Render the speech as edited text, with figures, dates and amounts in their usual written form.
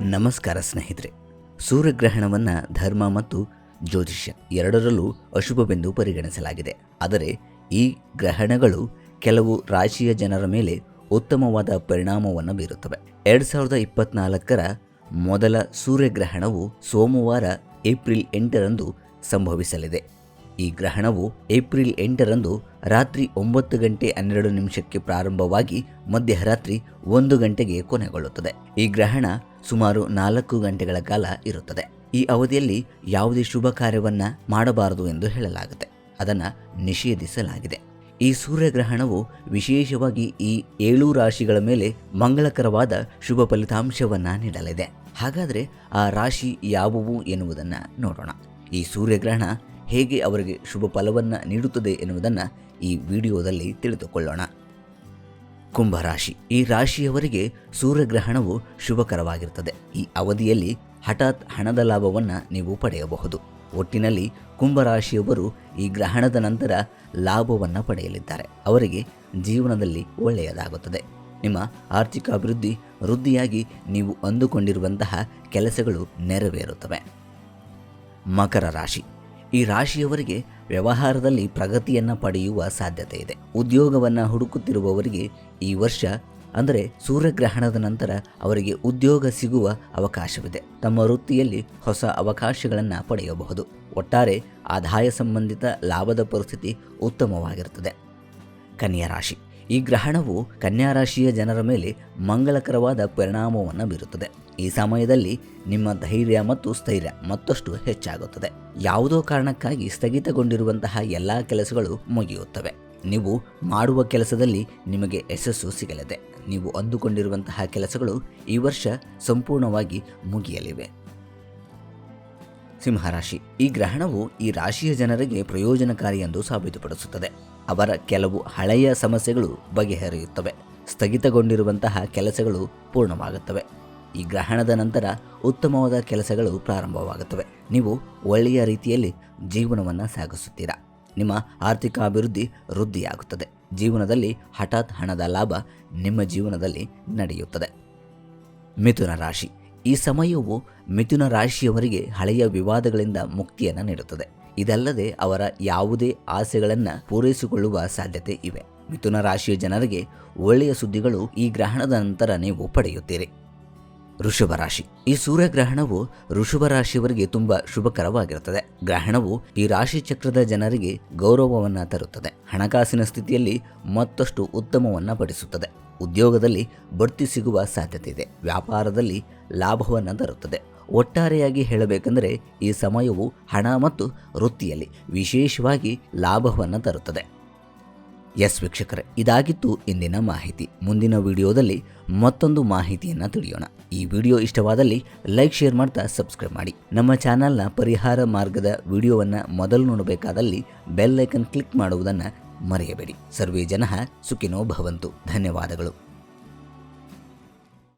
ನಮಸ್ಕಾರ ಸ್ನೇಹಿತರೆ. ಸೂರ್ಯಗ್ರಹಣವನ್ನು ಧರ್ಮ ಮತ್ತು ಜ್ಯೋತಿಷ್ಯ ಎರಡರಲ್ಲೂ ಅಶುಭವೆಂದು ಪರಿಗಣಿಸಲಾಗಿದೆ. ಆದರೆ ಈ ಗ್ರಹಣಗಳು ಕೆಲವು ರಾಶಿಯ ಜನರ ಮೇಲೆ ಉತ್ತಮವಾದ ಪರಿಣಾಮವನ್ನು ಬೀರುತ್ತವೆ. 2024ರ ಮೊದಲ ಸೂರ್ಯಗ್ರಹಣವು ಸೋಮವಾರ ಏಪ್ರಿಲ್ 8ರಂದು ಸಂಭವಿಸಲಿದೆ. ಈ ಗ್ರಹಣವು ಏಪ್ರಿಲ್ 8ರಂದು ರಾತ್ರಿ 9:12 ಪ್ರಾರಂಭವಾಗಿ ಮಧ್ಯರಾತ್ರಿ 1 ಗಂಟೆಗೆ ಕೊನೆಗೊಳ್ಳುತ್ತದೆ. ಈ ಗ್ರಹಣ ಸುಮಾರು 4 ಗಂಟೆಗಳ ಕಾಲ ಇರುತ್ತದೆ. ಈ ಅವಧಿಯಲ್ಲಿ ಯಾವುದೇ ಶುಭ ಕಾರ್ಯವನ್ನ ಮಾಡಬಾರದು ಎಂದು ಹೇಳಲಾಗುತ್ತೆ. ಅದನ್ನು ನಿಷೇಧಿಸಲಾಗಿದೆ. ಈ ಸೂರ್ಯಗ್ರಹಣವು ವಿಶೇಷವಾಗಿ ಈ 7 ರಾಶಿಗಳ ಮೇಲೆ ಮಂಗಳಕರವಾದ ಶುಭ ಫಲಿತಾಂಶವನ್ನ ನೀಡಲಿದೆ. ಹಾಗಾದರೆ ಆ ರಾಶಿ ಯಾವುವು ಎನ್ನುವುದನ್ನು ನೋಡೋಣ. ಈ ಸೂರ್ಯಗ್ರಹಣ ಹೇಗೆ ಅವರಿಗೆ ಶುಭ ಫಲವನ್ನು ನೀಡುತ್ತದೆ ಎನ್ನುವುದನ್ನು ಈ ವಿಡಿಯೋದಲ್ಲಿ ತಿಳಿದುಕೊಳ್ಳೋಣ. ಕುಂಭರಾಶಿ. ಈ ರಾಶಿಯವರಿಗೆ ಸೂರ್ಯಗ್ರಹಣವು ಶುಭಕರವಾಗಿರುತ್ತದೆ. ಈ ಅವಧಿಯಲ್ಲಿ ಹಠಾತ್ ಹಣದ ಲಾಭವನ್ನು ನೀವು ಪಡೆಯಬಹುದು. ಒಟ್ಟಿನಲ್ಲಿ ಕುಂಭರಾಶಿಯವರು ಈ ಗ್ರಹಣದ ನಂತರ ಲಾಭವನ್ನು ಪಡೆಯಲಿದ್ದಾರೆ. ಅವರಿಗೆ ಜೀವನದಲ್ಲಿ ಒಳ್ಳೆಯದಾಗುತ್ತದೆ. ನಿಮ್ಮ ಆರ್ಥಿಕ ವೃದ್ಧಿಯಾಗಿ ನೀವು ಅಂದುಕೊಂಡಿರುವಂತಹ ಕೆಲಸಗಳು ನೆರವೇರುತ್ತವೆ. ಮಕರ ರಾಶಿ. ಈ ರಾಶಿಯವರಿಗೆ ವ್ಯವಹಾರದಲ್ಲಿ ಪ್ರಗತಿಯನ್ನು ಪಡೆಯುವ ಸಾಧ್ಯತೆ ಇದೆ. ಉದ್ಯೋಗವನ್ನು ಹುಡುಕುತ್ತಿರುವವರಿಗೆ ಈ ವರ್ಷ ಅಂದರೆ ಸೂರ್ಯಗ್ರಹಣದ ನಂತರ ಅವರಿಗೆ ಉದ್ಯೋಗ ಸಿಗುವ ಅವಕಾಶವಿದೆ. ತಮ್ಮ ವೃತ್ತಿಯಲ್ಲಿ ಹೊಸ ಅವಕಾಶಗಳನ್ನು ಪಡೆಯಬಹುದು. ಒಟ್ಟಾರೆ ಆದಾಯ ಸಂಬಂಧಿತ ಲಾಭದ ಪರಿಸ್ಥಿತಿ ಉತ್ತಮವಾಗಿರುತ್ತದೆ. ಕನ್ಯಾ ರಾಶಿ. ಈ ಗ್ರಹಣವು ಕನ್ಯಾ ರಾಶಿಯ ಜನರ ಮೇಲೆ ಮಂಗಳಕರವಾದ ಪರಿಣಾಮವನ್ನು ಬೀರುತ್ತದೆ. ಈ ಸಮಯದಲ್ಲಿ ನಿಮ್ಮ ಧೈರ್ಯ ಮತ್ತು ಸ್ಥೈರ್ಯ ಮತ್ತಷ್ಟು ಹೆಚ್ಚಾಗುತ್ತದೆ. ಯಾವುದೋ ಕಾರಣಕ್ಕಾಗಿ ಸ್ಥಗಿತಗೊಂಡಿರುವಂತಹ ಎಲ್ಲ ಕೆಲಸಗಳು ಮುಗಿಯುತ್ತವೆ. ನೀವು ಮಾಡುವ ಕೆಲಸದಲ್ಲಿ ನಿಮಗೆ ಯಶಸ್ಸು ಸಿಗಲಿದೆ. ನೀವು ಅಂದುಕೊಂಡಿರುವಂತಹ ಕೆಲಸಗಳು ಈ ವರ್ಷ ಸಂಪೂರ್ಣವಾಗಿ ಮುಗಿಯಲಿವೆ. ಸಿಂಹರಾಶಿ. ಈ ಗ್ರಹಣವು ಈ ರಾಶಿಯ ಜನರಿಗೆ ಪ್ರಯೋಜನಕಾರಿ ಎಂದು ಸಾಬೀತುಪಡಿಸುತ್ತದೆ. ಅವರ ಕೆಲವು ಹಳೆಯ ಸಮಸ್ಯೆಗಳು ಬಗೆಹರಿಯುತ್ತವೆ. ಸ್ಥಗಿತಗೊಂಡಿರುವಂತಹ ಕೆಲಸಗಳು ಪೂರ್ಣವಾಗುತ್ತವೆ. ಈ ಗ್ರಹಣದ ನಂತರ ಉತ್ತಮವಾದ ಕೆಲಸಗಳು ಪ್ರಾರಂಭವಾಗುತ್ತವೆ. ನೀವು ಒಳ್ಳೆಯ ರೀತಿಯಲ್ಲಿ ಜೀವನವನ್ನು ಸಾಗಿಸುತ್ತೀರಾ. ನಿಮ್ಮ ಆರ್ಥಿಕ ವೃದ್ಧಿಯಾಗುತ್ತದೆ. ಜೀವನದಲ್ಲಿ ಹಠಾತ್ ಹಣದ ಲಾಭ ನಿಮ್ಮ ಜೀವನದಲ್ಲಿ ನಡೆಯುತ್ತದೆ. ಮಿಥುನ ರಾಶಿ. ಈ ಸಮಯವು ಮಿಥುನ ರಾಶಿಯವರಿಗೆ ಹಳೆಯ ವಿವಾದಗಳಿಂದ ಮುಕ್ತಿಯನ್ನು ನೀಡುತ್ತದೆ. ಇದಲ್ಲದೆ ಅವರ ಯಾವುದೇ ಆಸೆಗಳನ್ನು ಪೂರೈಸಿಕೊಳ್ಳುವ ಸಾಧ್ಯತೆ ಇವೆ. ಮಿಥುನ ರಾಶಿಯ ಜನರಿಗೆ ಒಳ್ಳೆಯ ಸುದ್ದಿಗಳು ಈ ಗ್ರಹಣದ ನಂತರ ನೀವು ಪಡೆಯುತ್ತೀರಿ. ವೃಷಭ ರಾಶಿ. ಈ ಸೂರ್ಯಗ್ರಹಣವು ವೃಷಭ ರಾಶಿಯವರಿಗೆ ತುಂಬಾ ಶುಭಕರವಾಗಿರುತ್ತದೆ. ಗ್ರಹಣವು ಈ ರಾಶಿ ಚಕ್ರದ ಜನರಿಗೆ ಗೌರವವನ್ನು ತರುತ್ತದೆ. ಹಣಕಾಸಿನ ಸ್ಥಿತಿಯಲ್ಲಿ ಮತ್ತಷ್ಟು ಉತ್ತಮವನ್ನು ಪಡಿಸುತ್ತದೆ. ಉದ್ಯೋಗದಲ್ಲಿ ಬಡ್ತಿ ಸಿಗುವ ಸಾಧ್ಯತೆ ಇದೆ. ವ್ಯಾಪಾರದಲ್ಲಿ ಲಾಭವನ್ನು ತರುತ್ತದೆ. ಒಟ್ಟಾರೆಯಾಗಿ ಹೇಳಬೇಕೆಂದರೆ ಈ ಸಮಯವು ಹಣ ಮತ್ತು ವೃತ್ತಿಯಲ್ಲಿ ವಿಶೇಷವಾಗಿ ಲಾಭವನ್ನು ತರುತ್ತದೆ. ಎಸ್ ವೀಕ್ಷಕರೇ, ಇದಾಗಿತ್ತು ಇಂದಿನ ಮಾಹಿತಿ. ಮುಂದಿನ ವಿಡಿಯೋದಲ್ಲಿ ಮತ್ತೊಂದು ಮಾಹಿತಿಯನ್ನು ತಿಳಿಯೋಣ. ಈ ವಿಡಿಯೋ ಇಷ್ಟವಾದಲ್ಲಿ ಲೈಕ್, ಶೇರ್ ಮಾಡ್ತಾ ಸಬ್ಸ್ಕ್ರೈಬ್ ಮಾಡಿ. ನಮ್ಮ ಚಾನಲ್ನ ಪರಿಹಾರ ಮಾರ್ಗದ ವಿಡಿಯೋವನ್ನು ಮೊದಲು ನೋಡಬೇಕಾದಲ್ಲಿ ಬೆಲ್ ಐಕನ್ ಕ್ಲಿಕ್ ಮಾಡುವುದನ್ನು ಮರೆಯಬೇಡಿ. ಸರ್ವೇ ಜನಃ ಸುಖಿನೋ ಭವಂತು. ಧನ್ಯವಾದಗಳು.